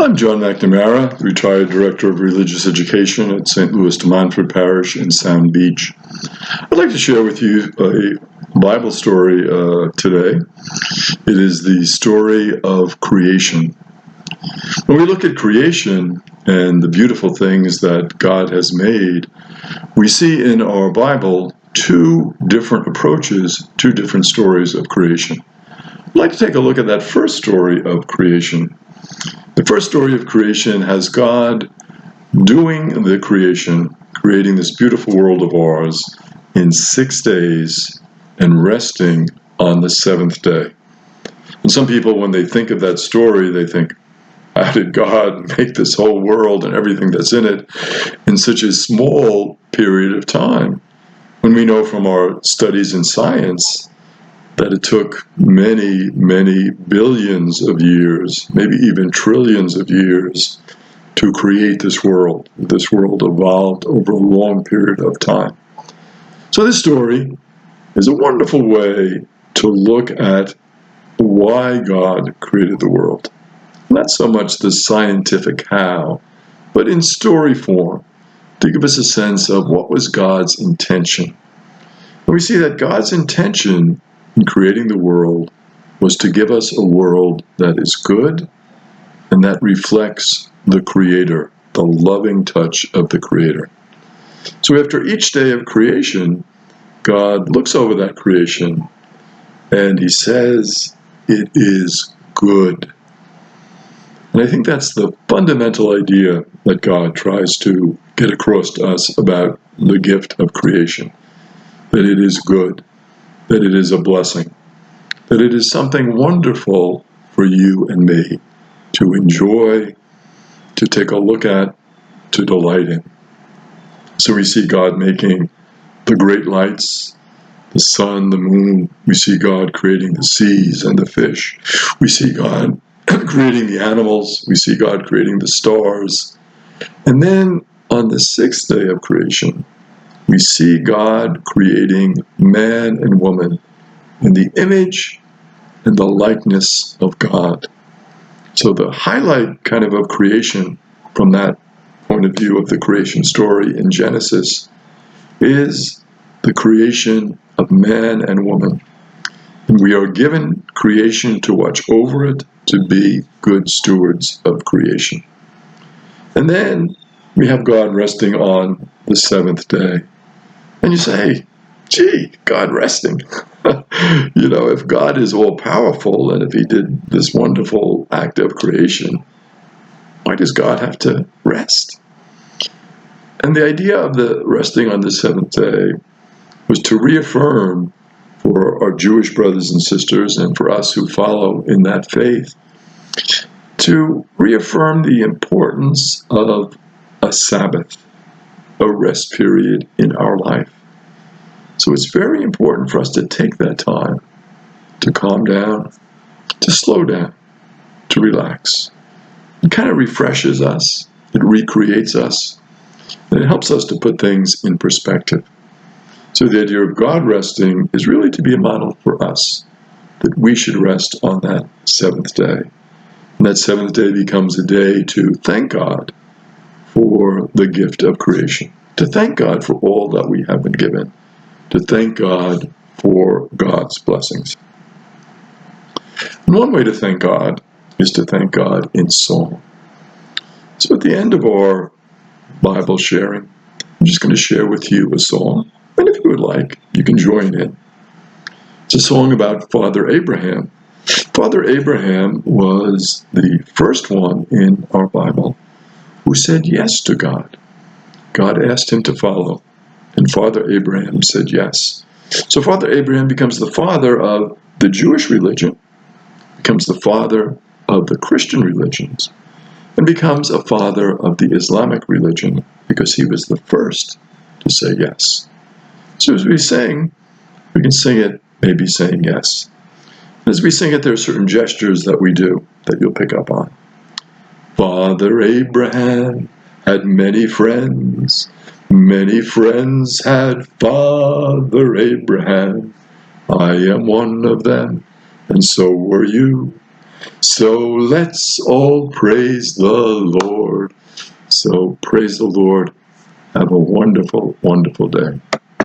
I'm John McNamara, retired Director of Religious Education at St. Louis de Montfort Parish in Sound Beach. I'd like to share with you a Bible story today. It is the story of creation. When we look at creation and the beautiful things that God has made, we see in our Bible two different approaches, two different stories of creation. I'd like to take a look at that first story of creation. The first story of creation has God doing the creation, creating this beautiful world of ours in 6 days and resting on the seventh day. And some people, when they think of that story, they think, how did God make this whole world and everything that's in it in such a small period of time? When we know from our studies in science that it took many, many billions of years, maybe even trillions of years, to create this world. This world evolved over a long period of time. So this story is a wonderful way to look at why God created the world. Not so much the scientific how, but in story form, to give us a sense of what was God's intention. And we see that God's intention in creating the world was to give us a world that is good and that reflects the Creator, the loving touch of the Creator. So after each day of creation, God looks over that creation and he says, it is good. And I think that's the fundamental idea that God tries to get across to us about the gift of creation, that it is good, that it is a blessing, that it is something wonderful for you and me to enjoy, to take a look at, to delight in. So we see God making the great lights, the sun, the moon. We see God creating the seas and the fish. We see God creating the animals. We see God creating the stars. And then on the sixth day of creation, we see God creating man and woman in the image and the likeness of God. So the highlight kind of creation from that point of view of the creation story in Genesis is the creation of man and woman. And we are given creation to watch over it, to be good stewards of creation. And then we have God resting on the seventh day. And you say, gee, God resting. If God is all-powerful and if he did this wonderful act of creation, why does God have to rest? And the idea of the resting on the seventh day was to reaffirm for our Jewish brothers and sisters and for us who follow in that faith, to reaffirm the importance of a Sabbath, a rest period in our life. So it's very important for us to take that time to calm down, to slow down, to relax. It kind of refreshes us, it recreates us, and it helps us to put things in perspective. So the idea of God resting is really to be a model for us, that we should rest on that seventh day. And that seventh day becomes a day to thank God for the gift of creation, to thank God for all that we have been given, to thank God for God's blessings. And one way to thank God is to thank God in song. So at the end of our Bible sharing, I'm just going to share with you a song. And if you would like, you can join in. It's a song about Father Abraham. Father Abraham was the first one in our Bible who said yes to God. God asked him to follow, and Father Abraham said yes. So Father Abraham becomes the father of the Jewish religion, becomes the father of the Christian religions, and becomes a father of the Islamic religion because he was the first to say yes. So as we sing, we can sing it maybe saying yes. As we sing it, there are certain gestures that we do that you'll pick up on. Father Abraham had many friends. Many friends had Father Abraham. I am one of them, and so were you. So let's all praise the Lord. So praise the Lord. Have a wonderful, wonderful day.